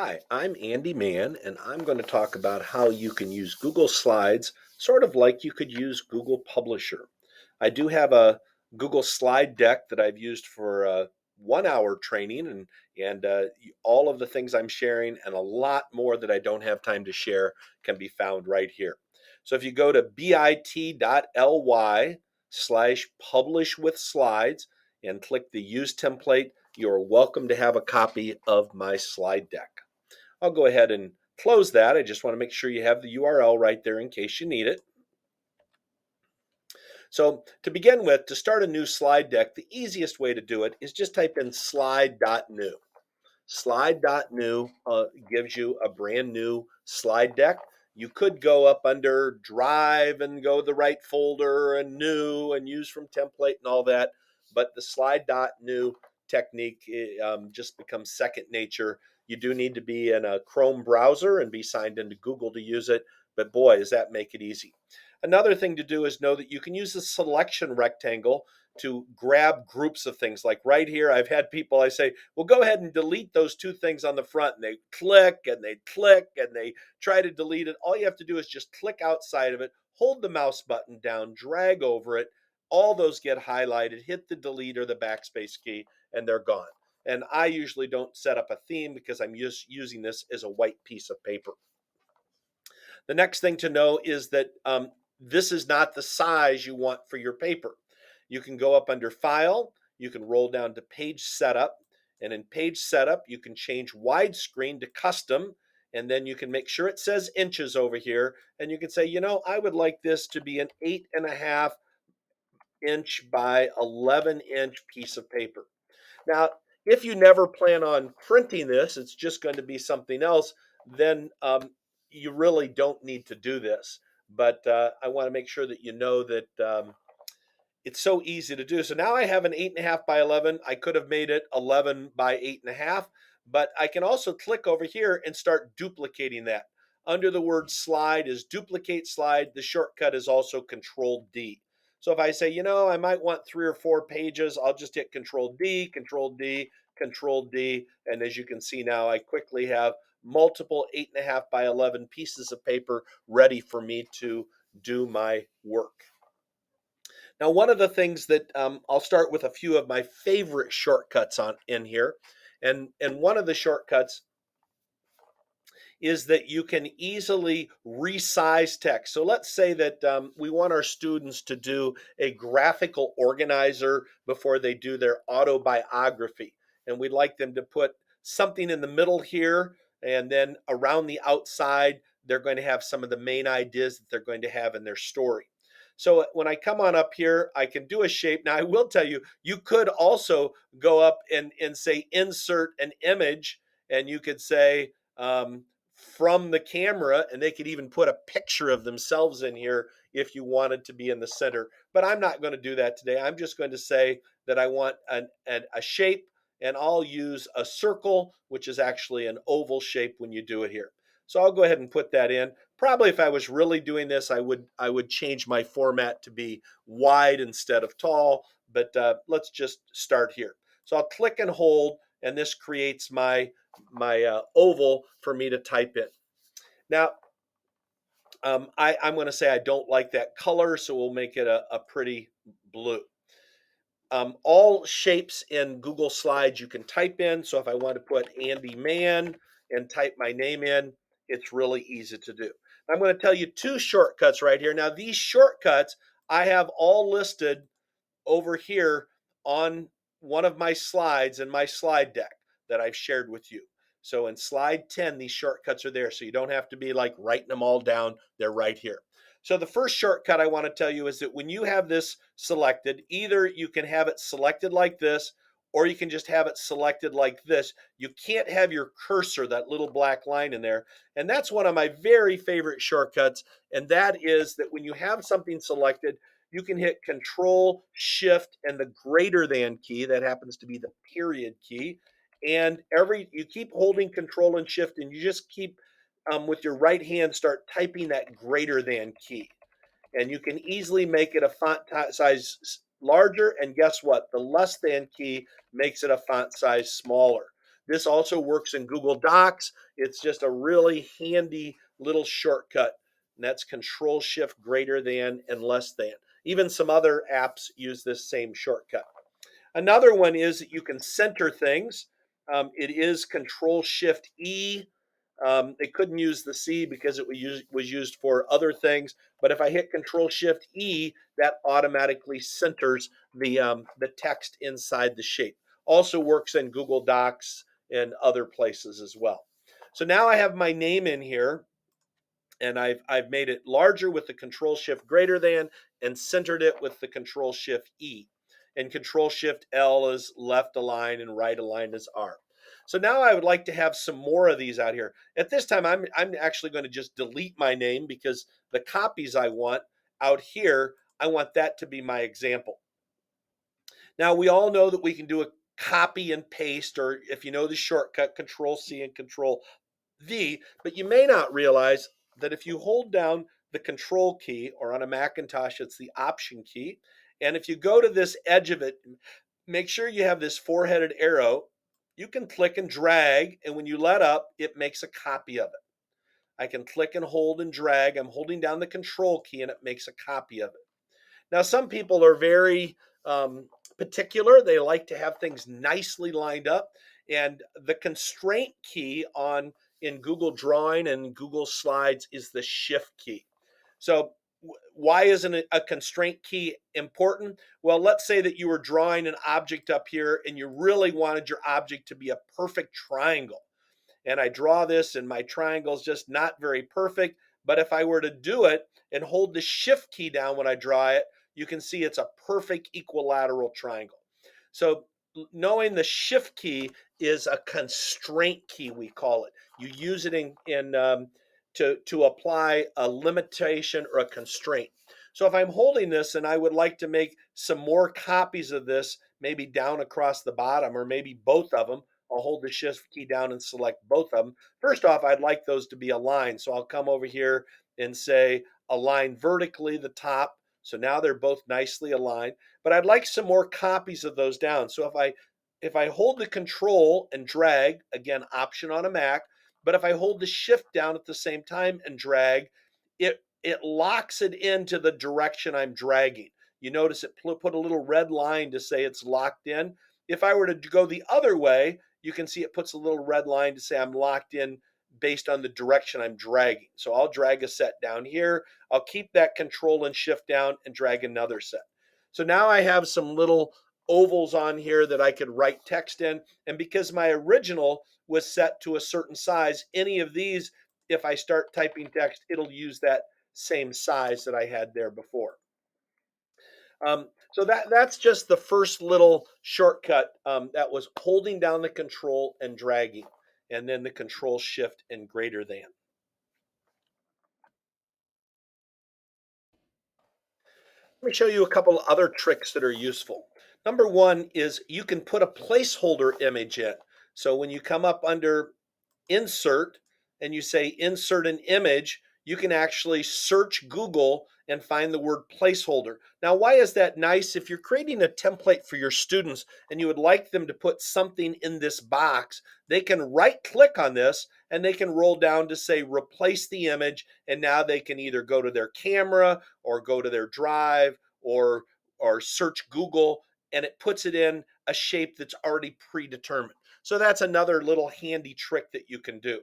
Hi, I'm Andy Mann, and I'm going to talk about how you can use Google Slides sort of like you could use Google Publisher. I do have a Google slide deck that I've used for 1 hour training, and all of the things I'm sharing and a lot more that I don't have time to share can be found right here. So if you go to bit.ly/publish with slides and click the use template, you're welcome to have a copy of my slide deck. I'll go ahead and close that. I just want to make sure you have the URL right there in case you need it. So to begin with, to start a new slide deck, the easiest way to do it is just type in slide.new. Slide.new gives you a brand new slide deck. You could go up under Drive and go the right folder and New and use from template and all that, but the slide.new technique just becomes second nature. You do need to be in a Chrome browser and be signed into Google to use it, but boy, does that make it easy. Another thing to do is know that you can use the selection rectangle to grab groups of things. Like right here, I've had people, I say, well, go ahead and delete those two things on the front. And they click and they click and they try to delete it. All you have to do is just click outside of it, hold the mouse button down, drag over it. All those get highlighted, hit the delete or the backspace key, and they're gone. And I usually don't set up a theme because I'm just using this as a white piece of paper. The next thing to know is that this is not the size you want for your paper. You can go up under File, you can roll down to Page Setup, and in Page Setup, you can change widescreen to custom, and then you can make sure it says inches over here, and you can say, I would like this to be an 8.5 inch by 11 inch piece of paper. Now, if you never plan on printing this, it's just going to be something else, then you really don't need to do this. But I want to make sure that you know that it's so easy to do. So now I have an 8.5 by 11. I could have made it 11 by 8.5, but I can also click over here and start duplicating that. Under the word slide is duplicate slide. The shortcut is also Control D. So if I say, I might want 3 or 4 pages, I'll just hit Control D, Control D, Control D. And as you can see now, I quickly have multiple 8.5 by 11 pieces of paper ready for me to do my work. Now, one of the things that I'll start with a few of my favorite shortcuts in here, and one of the shortcuts is that you can easily resize text. So let's say that we want our students to do a graphical organizer before they do their autobiography, and we'd like them to put something in the middle here, and then around the outside, they're going to have some of the main ideas that they're going to have in their story. So when I come on up here, I can do a shape. Now, I will tell you, you could also go up and say insert an image, and you could say from the camera, and they could even put a picture of themselves in here if you wanted to be in the center. But I'm not going to do that today. I'm just going to say that I want a shape, and I'll use a circle, which is actually an oval shape when you do it here. So I'll go ahead and put that in. Probably if I was really doing this, I would change my format to be wide instead of tall, but let's just start here. So I'll click and hold, and this creates my oval for me to type in. Now, I'm going to say I don't like that color, so we'll make it a pretty blue. All shapes in Google Slides you can type in. So if I want to put Andy Mann and type my name in, it's really easy to do. I'm going to tell you 2 shortcuts right here. Now, these shortcuts I have all listed over here on one of my slides in my slide deck that I've shared with you. So in slide 10, these shortcuts are there. So you don't have to be like writing them all down. They're right here. So the first shortcut I want to tell you is that when you have this selected, either you can have it selected like this, or you can just have it selected like this. You can't have your cursor, that little black line in there. And that's one of my very favorite shortcuts. And that is that when you have something selected, you can hit Control, Shift, and the greater than key. That happens to be the period key. And you keep holding Control and Shift, and you just keep with your right hand start typing that greater than key. And you can easily make it a font size larger. And guess what? The less than key makes it a font size smaller. This also works in Google Docs. It's just a really handy little shortcut, and that's Control Shift greater than and less than. Even some other apps use this same shortcut. Another one is that you can center things. It is Control Shift E. They couldn't use the C because it was used for other things. But if I hit Control Shift E, that automatically centers the text inside the shape. Also works in Google Docs and other places as well. So now I have my name in here, and I've made it larger with the Control Shift greater than, and centered it with the Control Shift E. And Control Shift L is left align and right align is R. So now I would like to have some more of these out here. At this time, I'm actually going to just delete my name because the copies I want out here, I want that to be my example. Now we all know that we can do a copy and paste, or if you know the shortcut, Control C and Control V, but you may not realize that if you hold down the Control key, or on a Macintosh, it's the Option key, and if you go to this edge of it, make sure you have this four-headed arrow, you can click and drag, and when you let up, it makes a copy of it. I can click and hold and drag. I'm holding down the Control key, and it makes a copy of it. Now, some people are very particular. They like to have things nicely lined up. And the constraint key on in Google Drawing and Google Slides is the Shift key. So why isn't a constraint key important? Well, let's say that you were drawing an object up here and you really wanted your object to be a perfect triangle. And I draw this and my triangle is just not very perfect. But if I were to do it and hold the Shift key down when I draw it, you can see it's a perfect equilateral triangle. So knowing the Shift key is a constraint key, we call it. You use it to apply a limitation or a constraint. So if I'm holding this and I would like to make some more copies of this, maybe down across the bottom or maybe both of them, I'll hold the Shift key down and select both of them. First off, I'd like those to be aligned. So I'll come over here and say align vertically the top. So now they're both nicely aligned, but I'd like some more copies of those down. So if I hold the Control and drag, again, Option on a Mac, but if I hold the Shift down at the same time and drag, it locks it into the direction I'm dragging. You notice it put a little red line to say it's locked in. If I were to go the other way, you can see it puts a little red line to say I'm locked in based on the direction I'm dragging. So I'll drag a set down here. I'll keep that Control and Shift down and drag another set. So now I have some little ovals on here that I could write text in. And because my original was set to a certain size, any of these, if I start typing text, it'll use that same size that I had there before. So that's just the first little shortcut that was holding down the Control and dragging, and then the Control Shift and greater than. Let me show you a couple of other tricks that are useful. Number one is you can put a placeholder image in. So when you come up under Insert and you say Insert an image, you can actually search Google and find the word placeholder. Now, why is that nice? If you're creating a template for your students and you would like them to put something in this box, they can right click on this and they can roll down to say replace the image, and now they can either go to their camera or go to their drive or search Google, and it puts it in a shape that's already predetermined. So that's another little handy trick that you can do.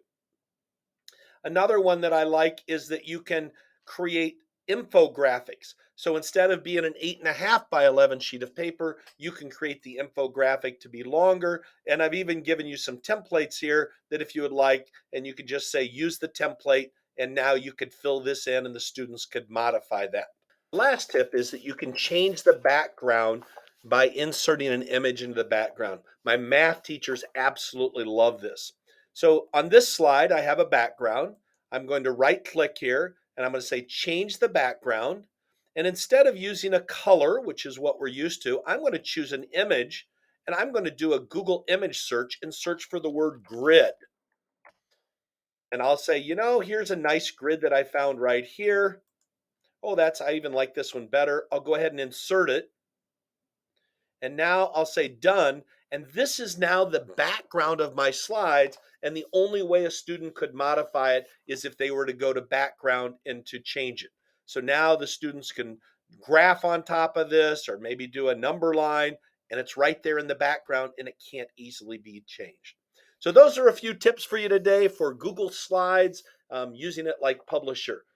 Another one that I like is that you can create infographics. So instead of being an 8.5 by 11 sheet of paper, you can create the infographic to be longer. And I've even given you some templates here that if you would like, and you could just say use the template, and now you could fill this in and the students could modify that. Last tip is that you can change the background by inserting an image into the background. My math teachers absolutely love this. So on this slide, I have a background. I'm going to right click here and I'm going to say change the background. And instead of using a color, which is what we're used to, I'm going to choose an image and I'm going to do a Google image search and search for the word grid. And I'll say, here's a nice grid that I found right here. Oh, I even like this one better. I'll go ahead and insert it. And now I'll say done. And this is now the background of my slides. And the only way a student could modify it is if they were to go to background and to change it. So now the students can graph on top of this or maybe do a number line, and it's right there in the background and it can't easily be changed. So those are a few tips for you today for Google Slides, using it like Publisher.